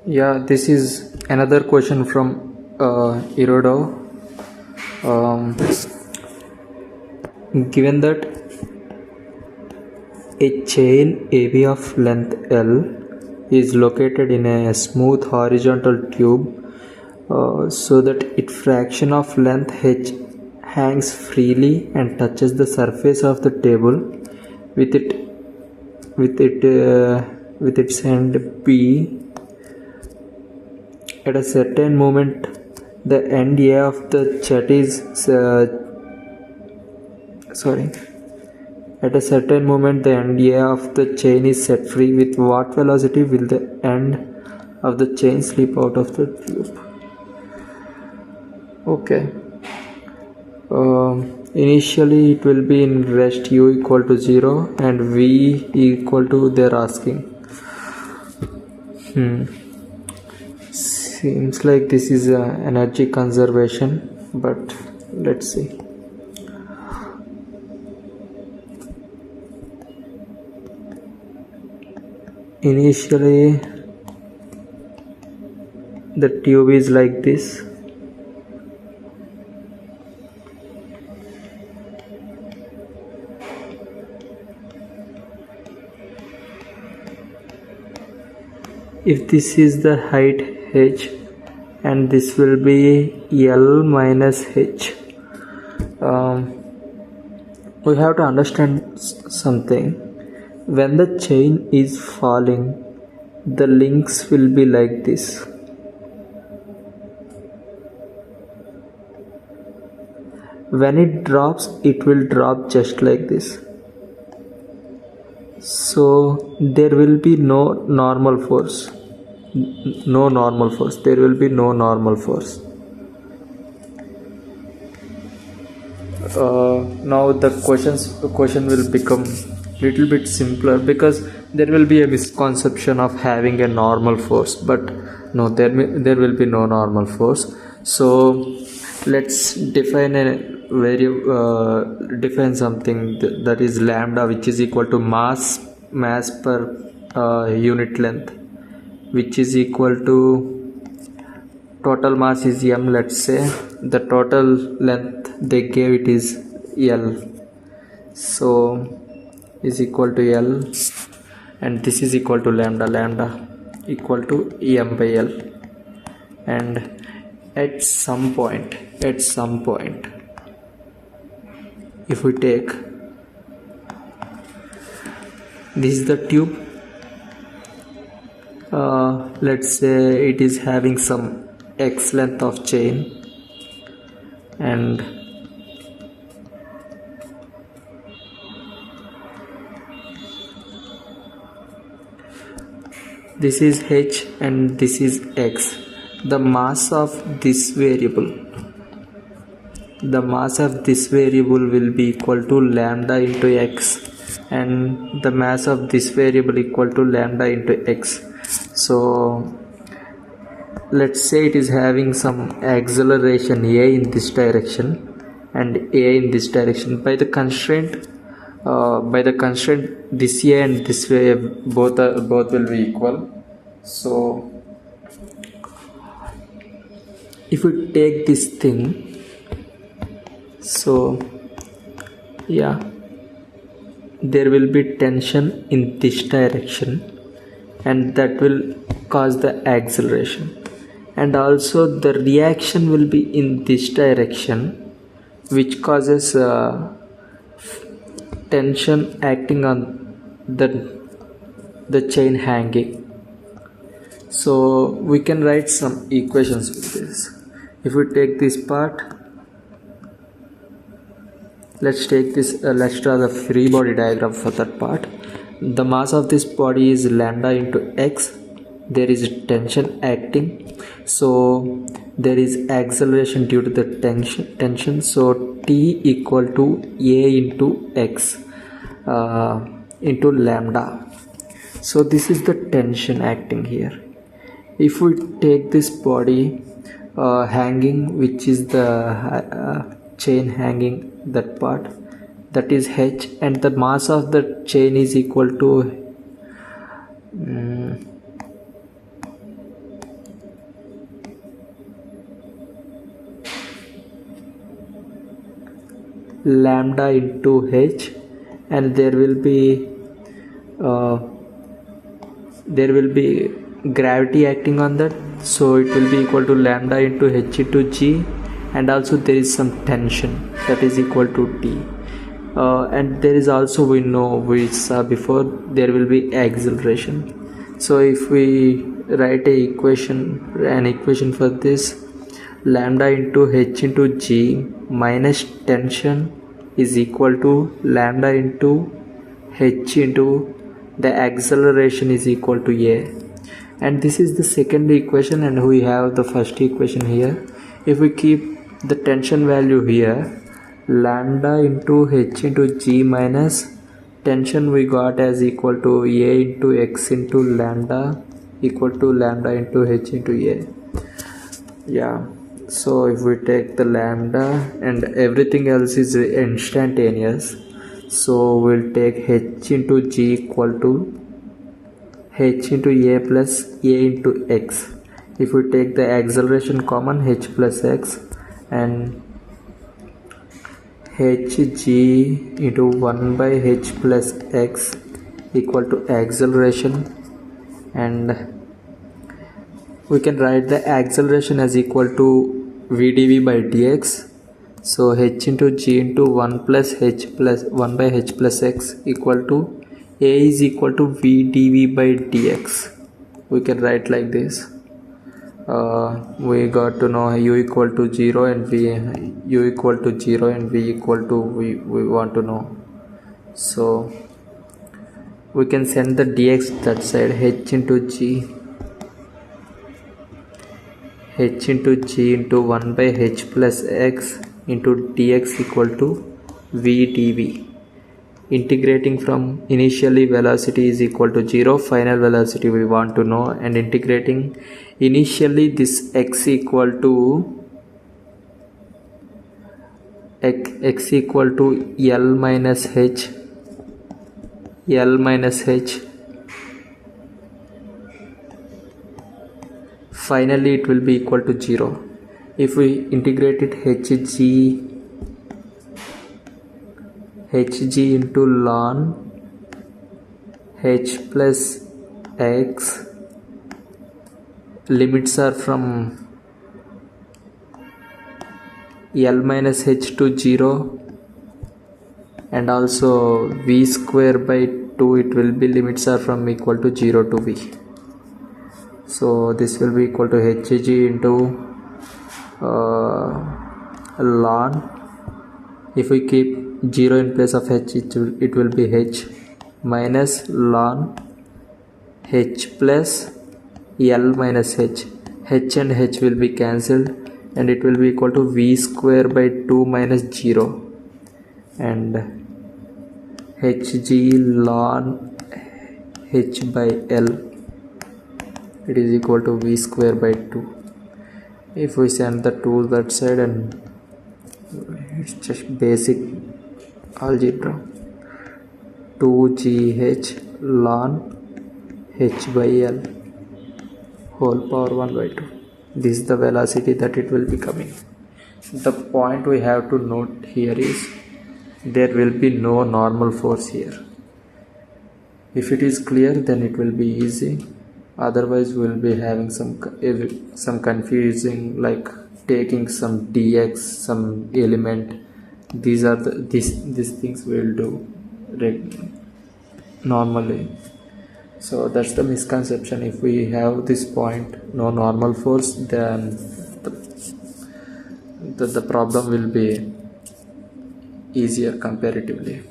Yeah, this is another question from irodov. um, Given that a chain AB of length L is located in a smooth horizontal tube, so that its fraction of length h hangs freely and touches the surface of the table with it with its end P. At a certain moment, the end A of the chat is At a certain moment, the end A of the chain is set free. With what velocity will the end of the chain slip out of the tube? Okay. Initially, it will be in rest u equal to 0 and v equal to they're asking. Seems like this is energy conservation, but let's see. Initially, the tube is like this. If this is the height h and this will be L minus h, we have to understand something. When the chain is falling, the links will be like this. When it drops, it will drop just like this. So there will be no normal force. There will be no normal force. Now the question will become little bit simpler, because there will be a misconception of having a normal force, but no, there will be no normal force. So let's define something that is lambda, which is equal to mass per unit length, which is equal to total mass is m. Let's say the total length they gave it is L, so is equal to L, and this is equal to lambda equal to m by L. And at some point, if we take this is the tube, let's say it is having some x length of chain, and this is h and this is x. The mass of this variable will be equal to lambda into x, and the mass of this variable equal to lambda into x. So let's say it is having some acceleration a in this direction and a in this direction. By the constraint this a and this way both will be equal. So if we take this thing, so yeah, there will be tension in this direction, and that will cause the acceleration, and also the reaction will be in this direction, which causes tension acting on the chain hanging. So we can write some equations with this. If we take this part, let's draw the free body diagram for that part. The mass of this body is lambda into x. There is tension acting, so there is acceleration due to the tension. So T equal to a into x into lambda. So this is the tension acting here. If we take this body hanging, which is the chain hanging, that part, that is h, and the mass of the chain is equal to lambda into h, and there will be gravity acting on that, so it will be equal to lambda into h into g, and also there is some tension that is equal to T, and there is also, we saw before, there will be acceleration. So if we write an equation for this, lambda into h into g minus tension is equal to lambda into h into the acceleration is equal to a, and this is the second equation, and we have the first equation here. If we keep the tension value here, lambda into h into g minus tension we got as equal to a into x into lambda equal to lambda into h into a. Yeah, so if we take the lambda and everything else is instantaneous, so we'll take h into g equal to h into a plus a into x. If we take the acceleration common, h plus x, and hg into 1 by h plus x equal to acceleration, and we can write the acceleration as equal to v dv by dx. So h into g into 1 plus h plus 1 by h plus x equal to a is equal to v dv by dx. We can write like this. We got to know u equal to 0 and v equal to 0 and v equal to we want to know, so we can send the dx that side. H into g into 1 by h plus x into dx equal to v dv. Integrating from initially velocity is equal to 0, final velocity we want to know, and integrating initially this x equal to L minus h, finally it will be equal to 0. If we integrate it, hg into ln h plus x, limits are from L minus h to 0, and also v square by 2, it will be limits are from equal to 0 to v. So this will be equal to hg into ln, if we keep 0 in place of h, it will be h minus ln h plus L minus h. H and h will be cancelled, and it will be equal to v square by 2 minus 0, and hg ln h by L, it is equal to v square by 2. If we send the 2 that side, and it's just basic algebra, 2gh ln h by L whole power 1 by 2. This is the velocity that it will be coming. The point we have to note here is there will be no normal force here. If it is clear, then it will be easy. Otherwise we will be having some confusing, like taking some dx, some element. These are these things we will do normally. So that's the misconception. If we have this point, no normal force, then the problem will be easier comparatively.